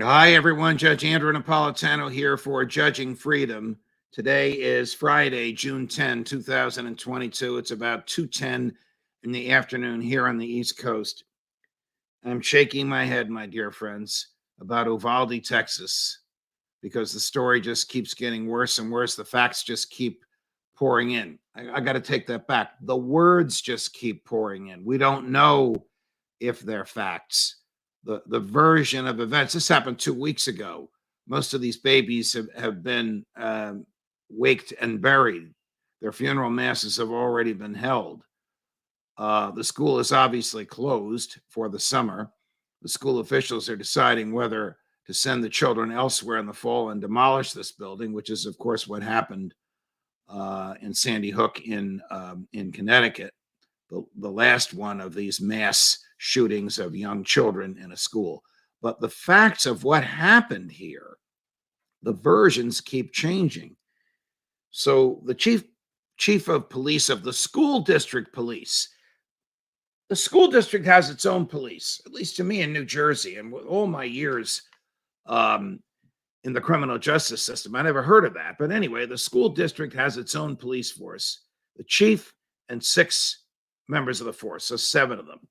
Hi, everyone. Judge Andrew Napolitano here for Judging Freedom. Today is Friday, June 10, 2022. It's about 2:10 in the afternoon here on the East Coast. I'm shaking my head, my dear friends, about Uvalde, Texas, because the story just keeps getting worse and worse. The facts just keep pouring in. I got to take that back. The words just keep pouring in. We don't know if they're facts. The version of events. This happened 2 weeks ago. Most of these babies have been waked and buried. Their funeral masses have already been held. The school is obviously closed for the summer. The school officials are deciding whether to send the children elsewhere in the fall and demolish this building, which is, of course, what happened in Sandy Hook in Connecticut, the last one of these mass shootings of young children in a school. But the facts of what happened here, the versions keep changing. So the chief of police of the school district police, the school district has its own police, at least to me in New Jersey, and with all my years in the criminal justice system, I never heard of that. But anyway, the school district has its own police force, the chief and 6 members of the force, so 7 of them.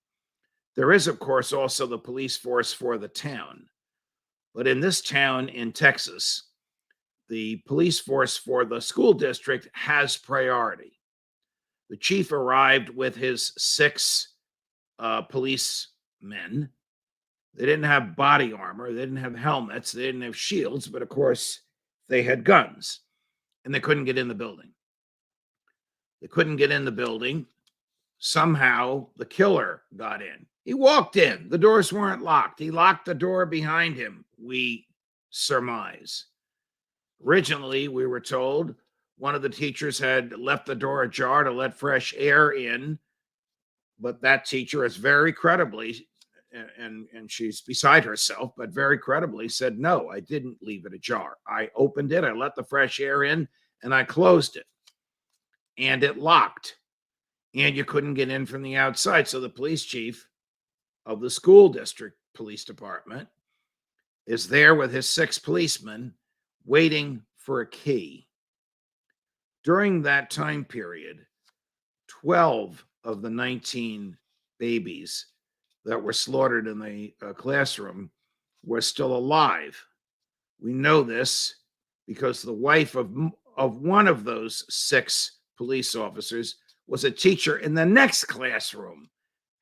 There is, of course, also the police force for the town. But in this town in Texas, the police force for the school district has priority. The chief arrived with his 6 policemen. They didn't have body armor, they didn't have helmets, they didn't have shields, but of course, they had guns, and they couldn't get in the building. They couldn't get in the building. Somehow, the killer got in. He walked in. The doors weren't locked. He locked the door behind him, we surmise. Originally, we were told one of the teachers had left the door ajar to let fresh air in, but that teacher is very credibly, and she's beside herself, but very credibly said, no, I didn't leave it ajar. I opened it, I let the fresh air in, and I closed it. And it locked. And you couldn't get in from the outside. So the police chief of the school district police department is there with his 6 policemen waiting for a key. During that time period, 12 of the 19 babies that were slaughtered in the classroom were still alive. We know this because the wife of one of those 6 police officers was a teacher in the next classroom.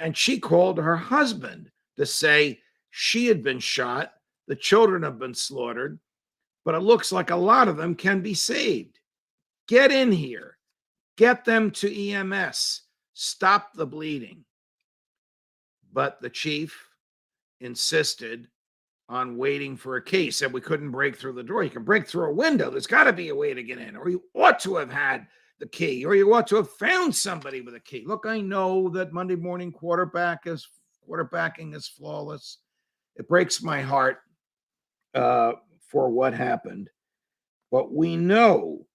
And she called her husband to say she had been shot, the children have been slaughtered, but it looks like a lot of them can be saved. Get in here. Get them to EMS. Stop the bleeding. But the chief insisted on waiting for a key. He said we couldn't break through the door. You can break through a window. There's got to be a way to get in, or you ought to have had the key, or you ought to have found somebody with a key. Look, I know that Monday morning quarterbacking is flawless. It breaks my heart for what happened. But we know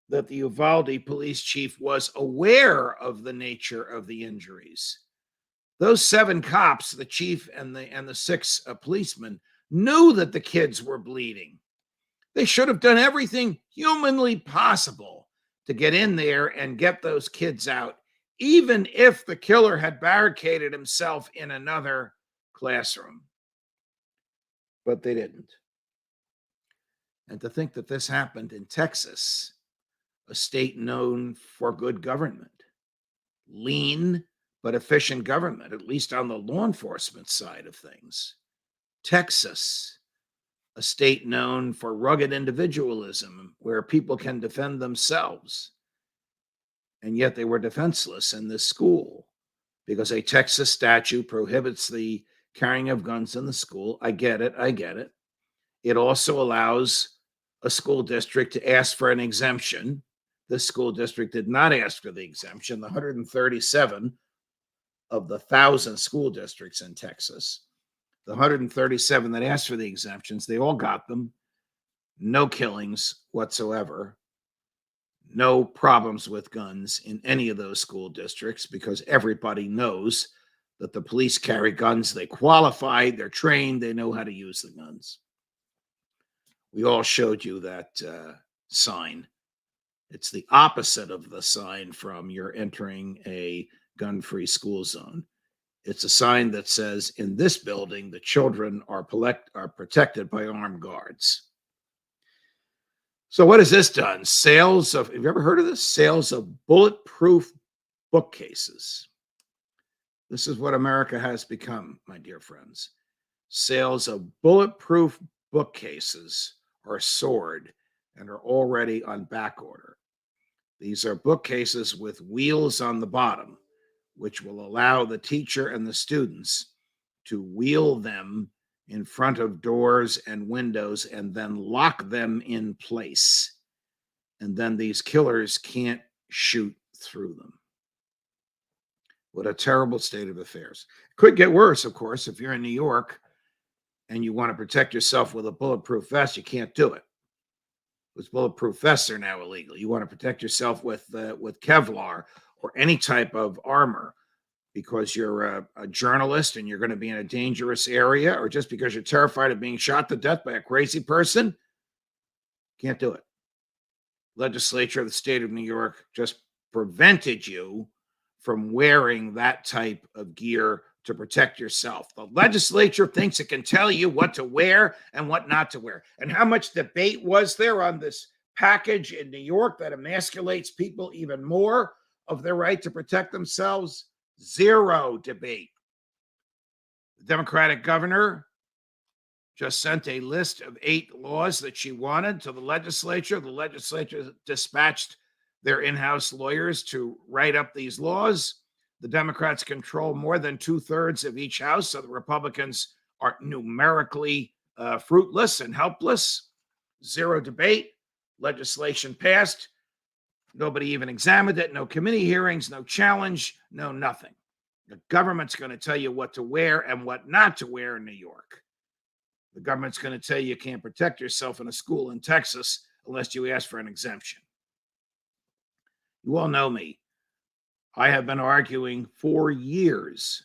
that the Uvalde police chief was aware of the nature of the injuries. Those 7 cops, the chief and the 6 policemen, knew that the kids were bleeding. They should have done everything humanly possible to get in there and get those kids out, even if the killer had barricaded himself in another classroom. But they didn't. And to think that this happened in Texas, a state known for good government, lean but efficient government, at least on the law enforcement side of things. Texas, a state known for rugged individualism, where people can defend themselves. And yet they were defenseless in this school because a Texas statute prohibits the carrying of guns in the school. I get it. It also allows a school district to ask for an exemption. This school district did not ask for the exemption. The 137 of the 1,000 school districts in Texas, the 137 that asked for the exemptions, they all got them. No killings whatsoever. No problems with guns in any of those school districts because everybody knows that the police carry guns. They qualify, they're trained, they know how to use the guns. We all showed you that sign. It's the opposite of the sign from you're entering a gun-free school zone. It's a sign that says, in this building, the children are protected by armed guards. So what has this done? Have you ever heard of this? Sales of bulletproof bookcases. This is what America has become, my dear friends. Sales of bulletproof bookcases are soared and are already on back order. These are bookcases with wheels on the bottom, which will allow the teacher and the students to wheel them in front of doors and windows and then lock them in place. And then these killers can't shoot through them. What a terrible state of affairs. It could get worse, of course. If you're in New York and you want to protect yourself with a bulletproof vest, you can't do it. Because bulletproof vests are now illegal. You want to protect yourself with Kevlar or any type of armor because you're a journalist and you're going to be in a dangerous area, or just because you're terrified of being shot to death by a crazy person, can't do it. Legislature of the state of New York just prevented you from wearing that type of gear to protect yourself. The legislature thinks it can tell you what to wear and what not to wear. And how much debate was there on this package in New York that emasculates people even more of their right to protect themselves? Zero debate. The Democratic governor just sent a list of 8 laws that she wanted to the legislature. The legislature dispatched their in-house lawyers to write up these laws. The Democrats control more than 2/3 of each house, so the Republicans are numerically fruitless and helpless. Zero debate. Legislation passed. Nobody even examined it. No committee hearings, no challenge, no nothing. The government's going to tell you what to wear and what not to wear in New York. The government's going to tell you can't protect yourself in a school in Texas unless you ask for an exemption. You all know me. I have been arguing for years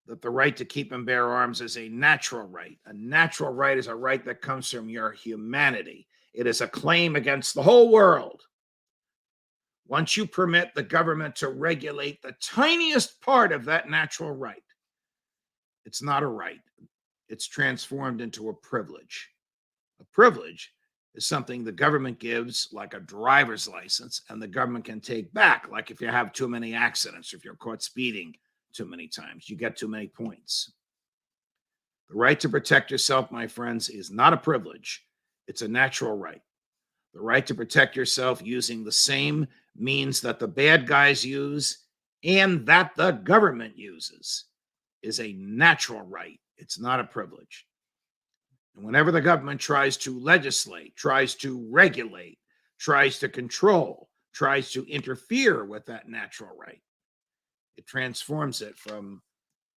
that the right to keep and bear arms is a natural right. A natural right is a right that comes from your humanity. It is a claim against the whole world. Once you permit the government to regulate the tiniest part of that natural right, it's not a right. It's transformed into a privilege. A privilege is something the government gives, like a driver's license, and the government can take back, like if you have too many accidents, or if you're caught speeding too many times, you get too many points. The right to protect yourself, my friends, is not a privilege. It's a natural right. The right to protect yourself using the same means that the bad guys use and that the government uses is a natural right. It's not a privilege. And whenever the government tries to legislate, tries to regulate, tries to control, tries to interfere with that natural right, it transforms it from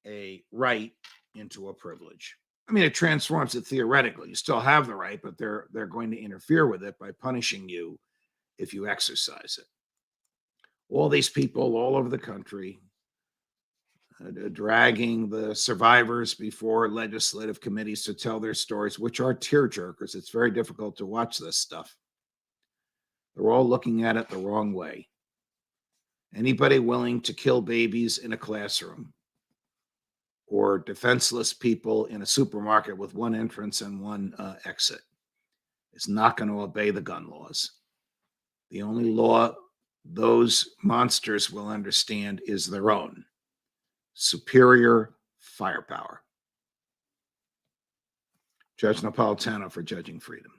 a right into a privilege. I mean, it transforms it theoretically. You still have the right, but they're going to interfere with it by punishing you if you exercise it. All these people all over the country dragging the survivors before legislative committees to tell their stories, which are tearjerkers. It's very difficult to watch this stuff. They're all looking at it the wrong way. Anybody willing to kill babies in a classroom or defenseless people in a supermarket with one entrance and one exit is not going to obey the gun laws. The only law those monsters will understand is their own. Superior firepower. Judge Napolitano for Judging Freedom.